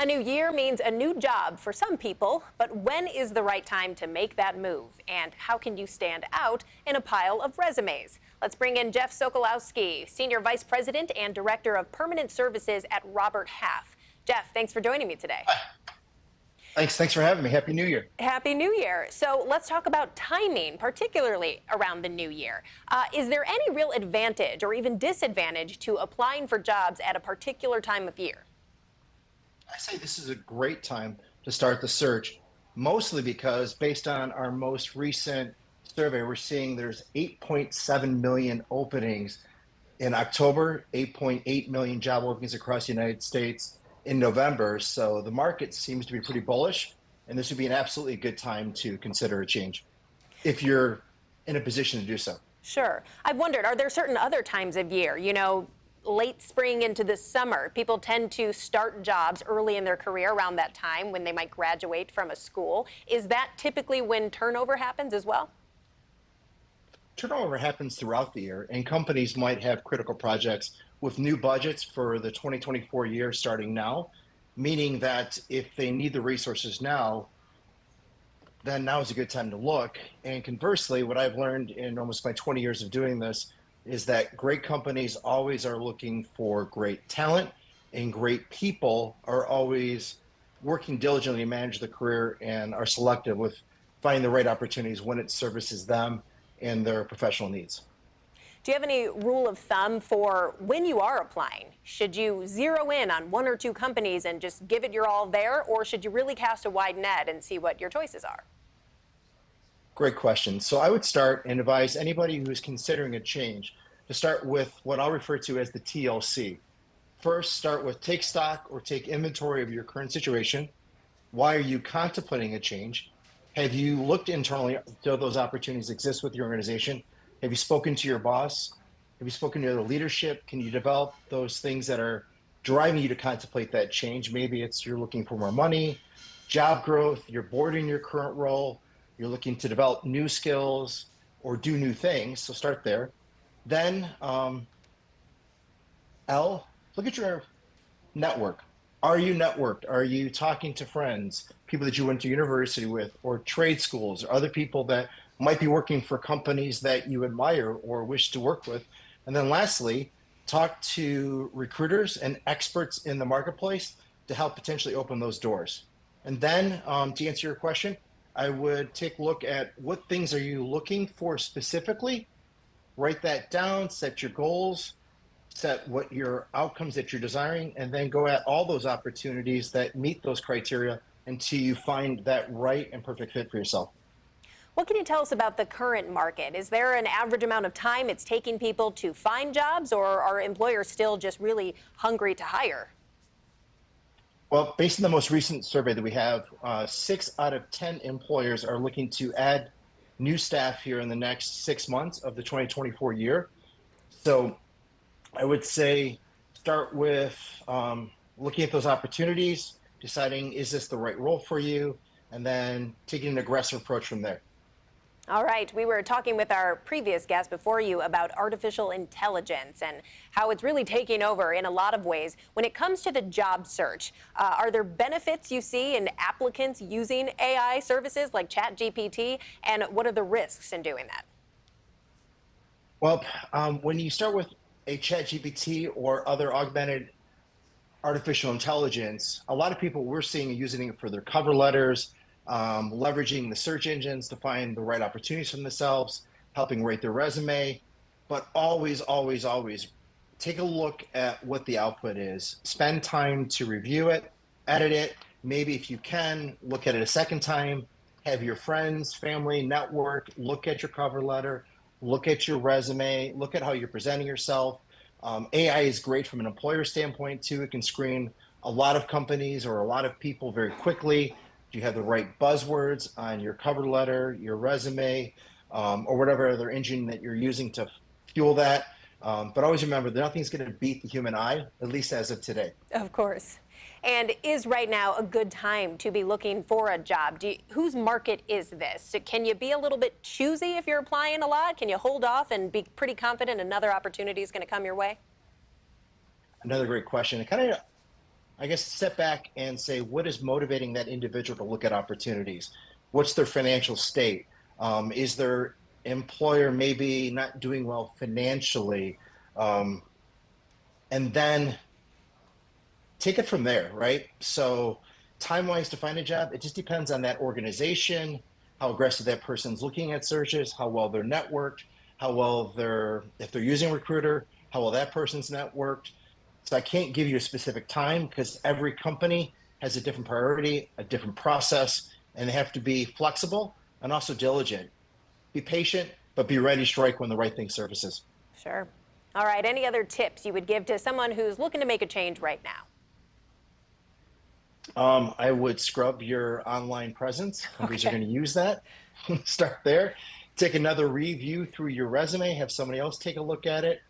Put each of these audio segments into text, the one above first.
A new year means a new job for some people, but when is the right time to make that move? And how can you stand out in a pile of resumes? Let's bring in Jeff Sokolowski, Senior Vice President and Director of Permanent Services at Robert Half. Jeff, thanks for joining me today. Hi. Thanks for having me. Happy New Year. Happy New Year. So let's talk about timing, particularly around the new year. Is there any real advantage or even disadvantage to applying for jobs at a particular time of year? I say this is a great time to start the search, mostly because based on our most recent survey, we're seeing there's 8.7 million openings in October, 8.8 million job openings across the United States in November. So the market seems to be pretty bullish, and this would be an absolutely good time to consider a change if you're in a position to do so. Sure. I've wondered, are there certain other times of year, late spring into the summer? People tend to start jobs early in their career around that time when they might graduate from a school. Is that typically when turnover happens as well? Turnover happens throughout the year, and companies might have critical projects with new budgets for the 2024 year starting now, meaning that if they need the resources now, then now is a good time to look. And conversely, what I've learned in almost my 20 years of doing this is that great companies always are looking for great talent, and great people are always working diligently to manage the career and are selective with finding the right opportunities when it services them and their professional needs. Do you have any rule of thumb for when you are applying? Should you zero in on one or two companies and just give it your all there, or should you really cast a wide net and see what your choices are? Great question. So I would start and advise anybody who's considering a change to start with what I'll refer to as the TLC. First, start with take stock or take inventory of your current situation. Why are you contemplating a change? Have you looked internally? Do those opportunities exist with your organization? Have you spoken to your boss? Have you spoken to the leadership? Can you develop those things that are driving you to contemplate that change? Maybe it's you're looking for more money, job growth, you're bored in your current role, you're looking to develop new skills or do new things. So start there. Then look at your network. Are you networked? Are you talking to friends, people that you went to university with, or trade schools, or other people that might be working for companies that you admire or wish to work with? And then lastly, talk to recruiters and experts in the marketplace to help potentially open those doors. And then to answer your question, I would take a look at what things are you looking for specifically, write that down, set your goals, set what your outcomes that you're desiring, and then go at all those opportunities that meet those criteria until you find that right and perfect fit for yourself. What can you tell us about the current market? Is there an average amount of time it's taking people to find jobs, or are employers still just really hungry to hire? Well, based on the most recent survey that we have, 6 out of 10 employers are looking to add new staff here in the next 6 months of the 2024 year. So I would say start with looking at those opportunities, deciding is this the right role for you, and then taking an aggressive approach from there. All right. We were talking with our previous guest before you about artificial intelligence and how it's really taking over in a lot of ways. When it comes to the job search, are there benefits you see in applicants using AI services like ChatGPT, and what are the risks in doing that? Well, when you start with a ChatGPT or other augmented artificial intelligence, a lot of people we're seeing are using it for their cover letters, leveraging the search engines to find the right opportunities for themselves, helping rate their resume. But always, always, always take a look at what the output is. Spend time to review it, edit it. Maybe if you can, look at it a second time. Have your friends, family, network look at your cover letter, look at your resume, look at how you're presenting yourself. AI is great from an employer standpoint too. It can screen a lot of companies or a lot of people very quickly. Do you have the right buzzwords on your cover letter, your resume, or whatever other engine that you're using to fuel that? But always remember that nothing's going to beat the human eye, at least as of today. Of course. And is right now a good time to be looking for a job? Whose market is this? Can you be a little bit choosy if you're applying a lot? Can you hold off and be pretty confident another opportunity is going to come your way? Another great question. It kind of I guess, step back and say, what is motivating that individual to look at opportunities? What's their financial state? Is their employer maybe not doing well financially? Um, and then take it from there, right? So, time wise to find a job, it just depends on that organization, how aggressive that person's looking at searches, how well they're networked, how well if they're using a recruiter, how well that person's networked. So, I can't give you a specific time because every company has a different priority, a different process, and they have to be flexible and also diligent. Be patient, but be ready to strike when the right thing surfaces. Sure. All right. Any other tips you would give to someone who's looking to make a change right now? I would scrub your online presence. Companies are Okay. going to use that. Start there. Take another review through your resume. Have somebody else take a look at it.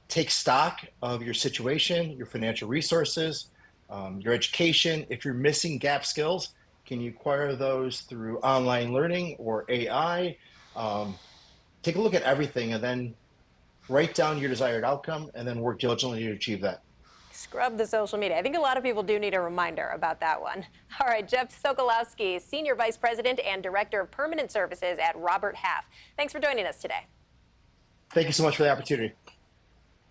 Take stock of your situation, your financial resources, your education. If you're missing gap skills, can you acquire those through online learning or AI? Um, Take a look at everything and then write down your desired outcome and then work diligently to achieve that. Scrub the social media. I think a lot of people do need a reminder about that one. All right, Jeff Sokolowski, Senior Vice President and Director of Permanent Services at Robert Half. Thanks for joining us today. Thank you so much for the opportunity.